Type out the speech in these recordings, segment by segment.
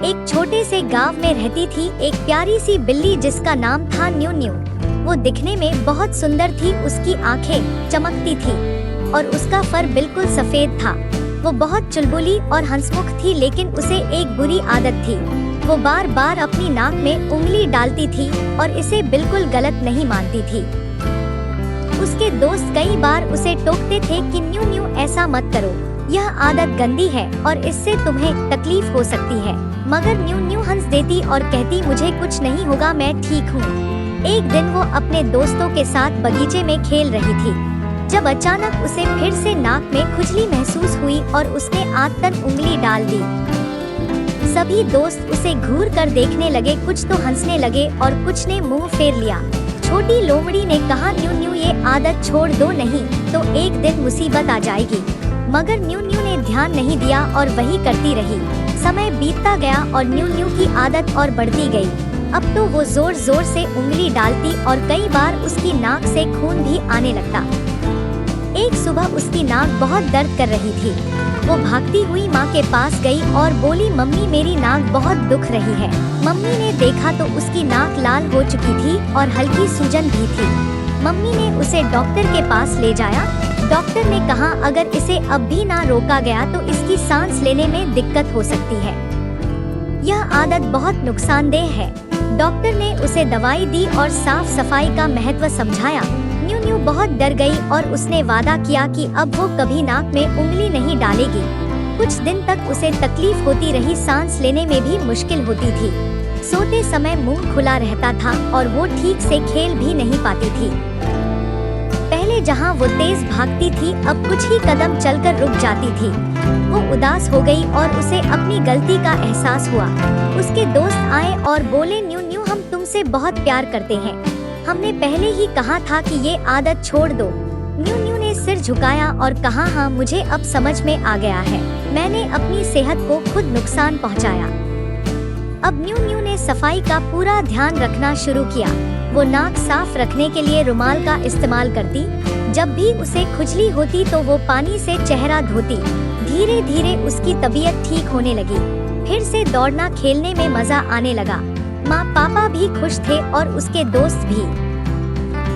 एक छोटे से गांव में रहती थी एक प्यारी सी बिल्ली जिसका नाम था न्यू न्यू। वो दिखने में बहुत सुंदर थी, उसकी आंखें चमकती थी और उसका फर बिल्कुल सफेद था। वो बहुत चुलबुली और हंसमुख थी, लेकिन उसे एक बुरी आदत थी। वो बार बार अपनी नाक में उंगली डालती थी और इसे बिल्कुल गलत नहीं मानती थी। उसके दोस्त कई बार उसे टोकते थे कि न्यू न्यू ऐसा मत करो, यह आदत गंदी है और इससे तुम्हें तकलीफ हो सकती है। मगर न्यू न्यू हंस देती और कहती मुझे कुछ नहीं होगा, मैं ठीक हूँ। एक दिन वो अपने दोस्तों के साथ बगीचे में खेल रही थी, जब अचानक उसे फिर से नाक में खुजली महसूस हुई और उसने आदतन उंगली डाल दी। सभी दोस्त उसे घूर कर देखने लगे, कुछ तो हंसने लगे और कुछ ने मुंह फेर लिया। छोटी लोमड़ी ने कहा, न्यू न्यू ये आदत छोड़ दो, नहीं तो एक दिन मुसीबत आ जाएगी। मगर न्यू न्यू ने ध्यान नहीं दिया और वही करती रही। समय बीतता गया और न्यू न्यू की आदत और बढ़ती गई। अब तो वो जोर जोर से उंगली डालती और कई बार उसकी नाक से खून भी आने लगता। एक सुबह उसकी नाक बहुत दर्द कर रही थी। वो भागती हुई माँ के पास गई और बोली, मम्मी मेरी नाक बहुत दुख रही है। मम्मी ने देखा तो उसकी नाक लाल हो चुकी थी और हल्की सूजन भी थी। मम्मी ने उसे डॉक्टर के पास ले जाया। डॉक्टर ने कहा अगर इसे अब भी ना रोका गया तो इसकी सांस लेने में दिक्कत हो सकती है। यह आदत बहुत नुकसानदेह है। डॉक्टर ने उसे दवाई दी और साफ सफाई का महत्व समझाया। न्यू न्यू बहुत डर गई और उसने वादा किया कि अब वो कभी नाक में उंगली नहीं डालेगी। कुछ दिन तक उसे तकलीफ होती रही, सांस लेने में भी मुश्किल होती थी। सोते समय मुंह खुला रहता था और वो ठीक से खेल भी नहीं पाती थी। पहले जहां वो तेज भागती थी, अब कुछ ही कदम चलकर रुक जाती थी। वो उदास हो गई और उसे अपनी गलती का एहसास हुआ। उसके दोस्त आए और बोले, न्यू न्यू हम तुमसे बहुत प्यार करते हैं, हमने पहले ही कहा था कि ये आदत छोड़ दो। न्यू न्यू ने सिर झुकाया और कहा, हाँ मुझे अब समझ में आ गया है, मैंने अपनी सेहत को खुद नुकसान पहुंचाया। अब न्यू न्यू ने सफाई का पूरा ध्यान रखना शुरू किया। वो नाक साफ रखने के लिए रुमाल का इस्तेमाल करती। जब भी उसे खुजली होती तो वो पानी से चेहरा धोती। धीरे धीरे उसकी तबीयत ठीक होने लगी। फिर से दौड़ना खेलने में मजा आने लगा। माँ पापा भी खुश थे और उसके दोस्त भी।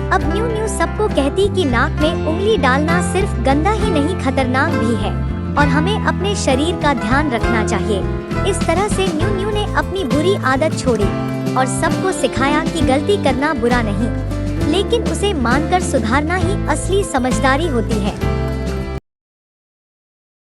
अब न्यू न्यू सबको कहती कि नाक में उंगली डालना सिर्फ गंदा ही नहीं, खतरनाक भी है और हमें अपने शरीर का ध्यान रखना चाहिए। इस तरह से न्यू न्यू ने अपनी बुरी आदत छोड़ी और सबको सिखाया कि गलती करना बुरा नहीं, लेकिन उसे मानकर सुधारना ही असली समझदारी होती है।